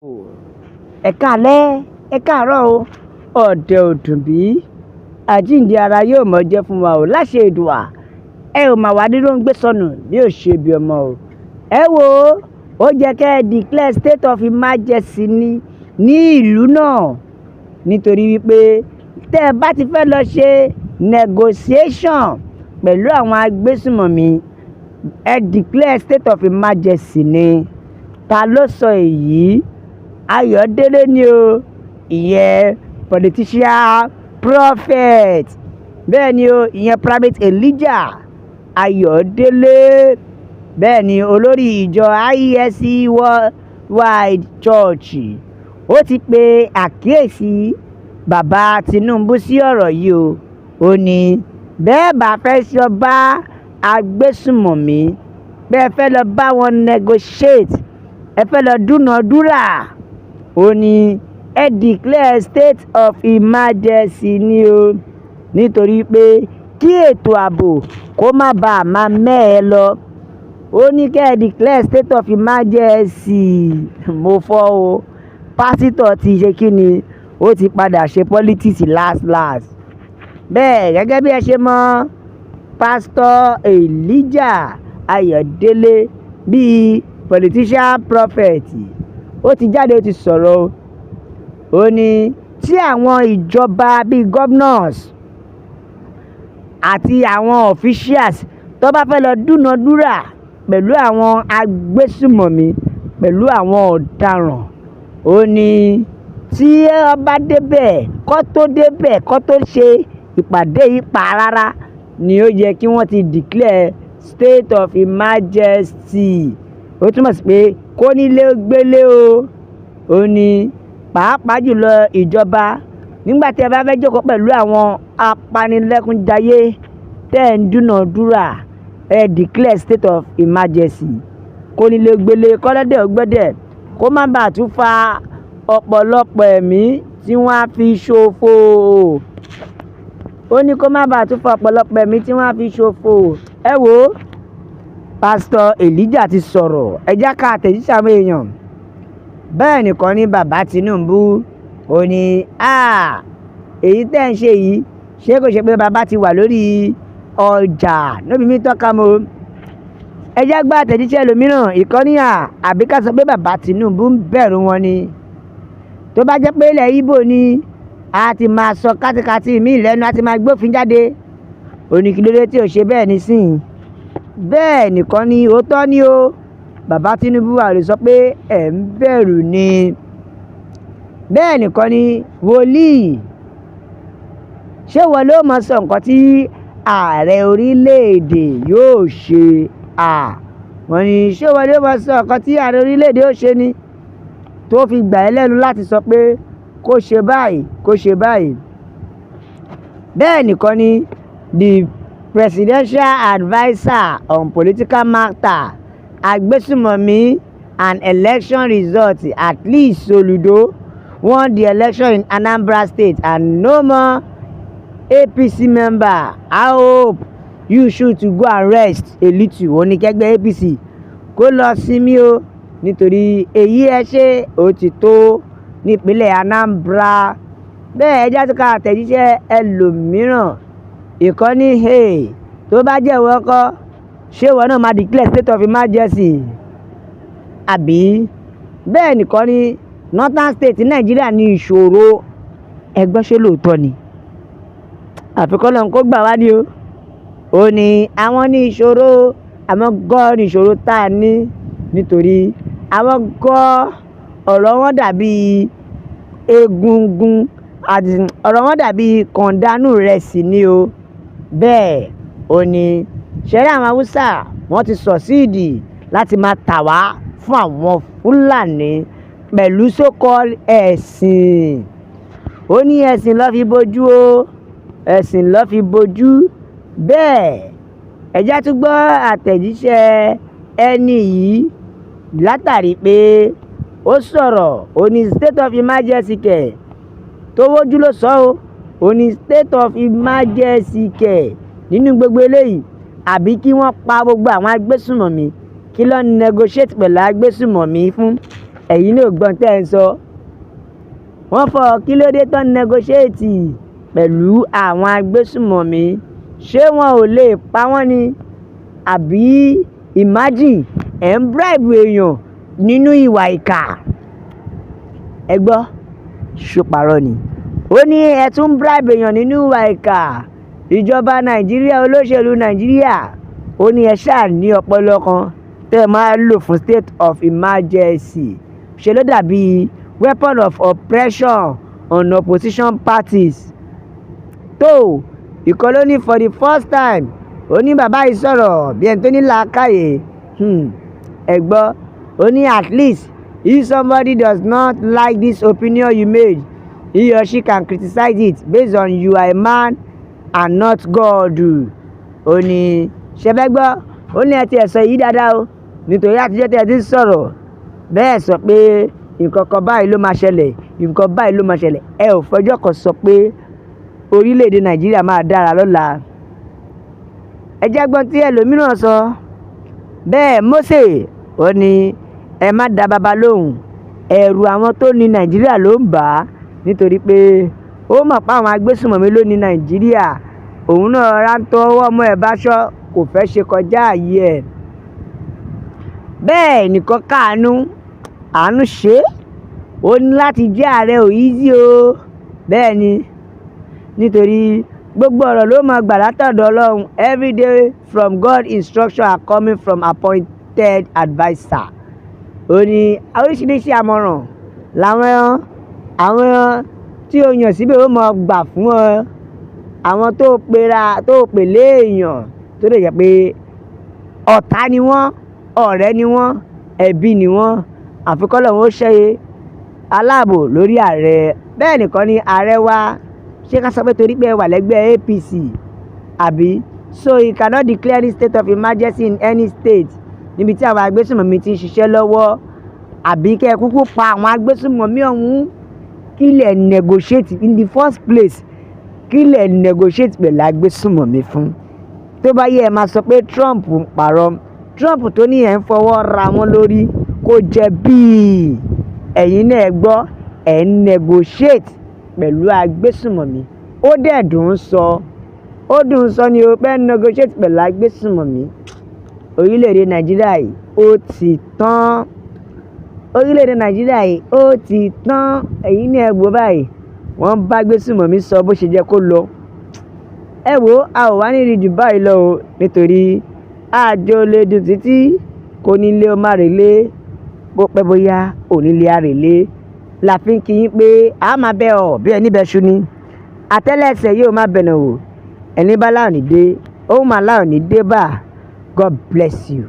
Ẹ káalẹ́, ẹ káàárọ̀ o, ọ̀dẹ̀ ò dùn bí, àjíǹde ara yóò mọ jẹ́ fún wa o láṣẹ Èdùà. Ẹ ò mà wá dúró ń gbé sọnù bí ò ṣe bí ọmọ o. Ẹ wò ó jẹ́ kẹ́ ẹ declare state of emergency ní ìlú náà nítorí wípé tẹ́ ẹ bá ti fẹ́ lọ ṣe negotiation pẹ̀lú àwọn agbésùmọ̀mí ẹ declare state of emergency ni. Ta ló sọ èyí? Ayodele ni o, ìyẹn politician prophet. Bẹ́ẹ̀ ni o, ìyẹn Primate Elijah Ayodele. Bẹ́ẹ̀ ni olórí ìjọ IESC Worldwide Church. Ó ti pe àkíyèsí bàbá Tinubu sí ọ̀rọ̀ yìí o. Ó ní bẹ́ẹ̀ bá fẹ́ sọ bá agbésùmọ̀mí, bẹ́ẹ̀ fẹ́ lọ bá wọn negotiate, ẹ fẹ́ lọ dúnàádúrà. Ó ní ẹ declare state of emergency ni o nítorí pé kí ètò ààbò kó má bàa máa mẹ́ẹ̀ lọ. Ó ní kẹ́ ẹ declare state of emergency. Mo fọ́ o, pásítọ̀ ti ṣe kí ni, ó ti padà ṣe politics last. Bẹ́ẹ̀ gẹ́gẹ́ bí ẹ ṣe mọ̀ pásítọ̀ Elijah Ayodele bíi politician prophet, ó ti jáde ó ti sọ̀rọ̀. Ó ní tí àwọn ìjọba bíi governors àti àwọn officials tó bá fẹ́ lọ dúnàádúrà pẹ̀lú àwọn agbésùmọ̀mí, pẹ̀lú àwọn ọ̀daràn, ó ní tí wọ́n bá débẹ̀ kó tó ṣe ìpàdé yìí pa rárá ni ó yẹ kí wọ́n ti declare state of emergency. Ó túmọ̀ sí pé kó nílé gbélé o. Ó ní pàápàá jùlọ ìjọba nígbà tí ẹ bá fẹ́ jókòó pẹ̀lú àwọn apanilẹ́kúnjayé tẹ́ ń dúnàádúrà, ẹ declare state of emergency. Kó nílé gbélé, kọ́lọ́dẹ̀ ó gbẹ́dẹ̀, kó má bàa tún fa ọ̀pọ̀lọpọ̀ ẹ̀mí tí wọ́n á fi ṣòfò. Ó ní kó má bàa tún fa ọ̀pọ̀lọpọ̀ ẹ̀mí tí wọ́n á fi ṣòfò. Ẹ wò ó, pásítọ̀ Elijah ti sọ̀rọ̀, ẹ já ká àtẹ̀jíṣẹ́ àwọn èèyàn. Bẹ́ẹ̀ nìkan ní bàbá Tinubu. Ó ní èyí tẹ́ ń ṣe yìí, ṣé kò ṣe pé bàbá ti wà lórí ọjà níbi mi tọ́ka mo. Ẹ já gbá àtẹ̀jíṣẹ́ ẹlòmíràn, ìkànnì àbí ká sọ pé bàbá Tinubu ń bẹ̀rù wọn ni. Tó bá jẹ́ pé ilẹ̀ Ìgbò ni a ti máa sọ kátikàti mí lẹ́nu, a ti máa gbófin jáde. Ó ní kí ló dé tí ò ṣe bẹ́ẹ̀ nísìnyí. Bẹ́ẹ̀ nìkan ni òótọ́ ni o. Bàbá Tinubu wà lè sọ pé ẹ̀ ń bẹ̀rù ni. Bẹ́ẹ̀ nìkan ni Woli. Ṣé wọ́n ló mọ̀ sọ nǹkan tí ààrẹ orílẹ̀-èdè yóò ṣe? Wọ́n ní ṣé wọ́n ló mọ̀ sọ nǹkan tí ààrẹ orílẹ̀-èdè yóò ṣe ni tó fi gbà ẹ́ lẹ́nu láti sọ pé kó ṣe báyìí, kó ṣe báyìí. Bẹ́ẹ̀ nìkan ni the presidential adviser on political matter, agbésùmọ̀mí and election results, at least Soludo won the election in Anambra State and no more APC member. I hope you should to go and rest a little. Ó ní kẹ́gbẹ́ APC kó lọ sinmi o nítorí èyí ẹ ṣe ó ti tó nípínlẹ̀ Anambra. Bẹ́ẹ̀ ẹ já tó ká àtẹ̀jíṣẹ́ ẹlòmíràn, ìkànnì tó bá jẹ́ ìwọ kọ́, ṣé ìwọ náà máa declare state of emergency? Àbí bẹ́ẹ̀ nìkan ni northern state Nàìjíríà ní ìṣòro. Ẹgbọ́n ṣé lóòótọ́ ni? Àfikún lọ́n kó gbà wá ní o. Ó ní àwọn ní ìṣòro, àmọ́ gọ́ ní ìṣòro tá a ní nítorí àwọn gọ́ ọ̀rọ̀ wọn dàbí egungun àti ọ̀rọ̀ wọn dàbí kọ̀ǹdánù rẹ̀ sì ni o. Bẹ́ẹ̀ ó ní ṣẹ́rí àwọn Haúsá wọ́n ti sọ̀síìdì láti máa tà wá fún àwọn Fúlàní pẹ̀lú so-called ẹ̀sìn. Ó ní ẹ̀sìn ló fi bojú o, ẹ̀sìn ló fi bojú. Bẹ́ẹ̀ ẹ já tún gbọ́ àtẹ̀jíṣẹ́ ẹni yìí látàrí pé ó sọ̀rọ̀. Ó ní state of emergency kẹ̀ tó wójú ló sọ o. Ó ní state of emergency kẹ̀ nínú gbogbo eléyìí, àbí kí wọ́n pa gbogbo àwọn agbésùmọ̀mí, kí ló ń negotiate pẹ̀lú agbésùmọ̀mí fún? ẹ̀yin náà gbọ́n tẹ́ ẹ ń sọ. Wọ́n fọ kí ló dé tán negotiate pẹ̀lú àwọn agbésùmọ̀mí, ṣé wọn ò lè pa wọ́n ni? Àbí imagine ẹ̀ ń bribe èèyàn nínú ìwà ìkà. Ẹ gbọ́, ṣó parọ́ ni? Ó ní ẹ tún bribe èèyàn nínú ìwà ìkà. Ìjọba Nàìjíríà, olóṣèlú Nàìjíríà, ó ní ẹ ṣáà ní ọpọlọ kan tẹ́ ẹ máa lò fún state of emergency. Ṣe ló dàbí weapon of oppression on opposition parties. Tó ìkan ló ní for the first time, ó ní bàbá yìí sọ̀rọ̀ bí ẹni tó ní làákàyè. Ẹ gbọ́, ó ní at least if somebody does not like this opinion you made, he or she can criticize it based on you are a man and not God. Ó ní ṣẹfẹ́ gbọ́, ó ní ẹ ti ẹ̀ sọ yìí dáadáa o, nítorí àtijọ́ tẹ́ ẹ ti ń sọ̀rọ̀ bẹ́ẹ̀ sọ pé nǹkan kan báyìí ló máa ṣẹlẹ̀, nǹkan báyìí ló máa ṣẹlẹ̀. Ẹ ò fọjọ́ kan sọ pé orílẹ̀-èdè Nàìjíríà máa dára lọ́la. Ẹ jẹ́ gbọ́n tí ẹlòmíràn sọ. Bẹ́ẹ̀ Mósè, ó ní ẹ má dá baba lóhùn, ẹ̀rù àwọn tó ní Nàìjíríà ló ń bà á, nítorí pé ó mọ̀ pé àwọn agbésùmọ̀mí ló ní Nàìjíríà. Òun náà rántọ́ ọwọ́ ọmọ ẹ̀ báṣọ́, kò fẹ́ ṣe kọjá ààyè ẹ̀. Bẹ́ẹ̀ nìkan káàánú, àánú ṣe é. Ó ní láti jẹ́ ààrẹ ò easy o. Bẹ́ẹ̀ ni, nítorí gbogbo ọ̀rọ̀ ló máa gbà látọ̀dọ̀ Ọlọ́run. Every day from God instruction are coming from appointed adviser. Ó ní oríṣiríṣi àmọ̀ràn làwọn tí o yàn síbẹ̀ ó máa gbà fún ọ. Àwọn tó pè léèyàn tó lè jẹ́ pé ọ̀tá ni wọ́n, ọ̀rẹ́ ni wọ́n, ẹbí ni wọ́n. Àfi k'Ọlọ́run ó ṣe aláàbò lórí ààrẹ. Bẹ́ẹ̀ nìkan ni ààrẹ wa, ṣé ká sọ pé torí pé ẹ wà lẹ́gbẹ́ APC àbí? So he cannot declare any state of emergency in any state níbi tí àwọn agbésùnmọ̀mí ti ń ṣiṣẹ́ lọ́wọ́, àbí kẹ́ ẹ kúkú pa àwọn agbésùnmọ̀mí ọ̀hún. Kí lẹ̀ negotiate in the first place? Kí lẹ̀ negotiate pẹ̀lú agbésùnmọ̀mí fún? Tó bá yẹ ẹ máa sọ pé Trump ń parọ́. Trump tó ní ẹ̀ ń fọwọ́ ra wọn lórí kò jẹ̀bi. Ẹ̀yin náà ẹ gbọ́, ẹ̀ ń negotiate pẹ̀lú agbésùnmọ̀mí. Ó dẹ̀ dùn ún sọ. Ó dùn ún sọ ni o pé negotiate pẹ̀lú agbésùnmọ̀mí. Orílẹ̀-èdè Nàìjíríà yìí ó ti tán. Orílẹ̀-èdè Nàìjíríà yìí ó ti tán. Ẹ̀yin náà ẹ wò báyìí, wọ́n bá agbésùnmọ̀mí sọ bó ṣe jẹ́ kó lọ. Ẹ wò, a ò wá ní rí jù báyìí lọ o, nítorí àjò lè dùn títí kò nílé ó má relé, bó pẹ́ bóyá onílé á relé. La fi ń kí yín pé a máa bẹ ọ bí ẹni bẹ ṣu ni. Àtẹ́lẹsẹ̀ yóò má bẹ̀nà wò. Ẹni bá láòní dé, ó máa láòní dé bá. God bless you.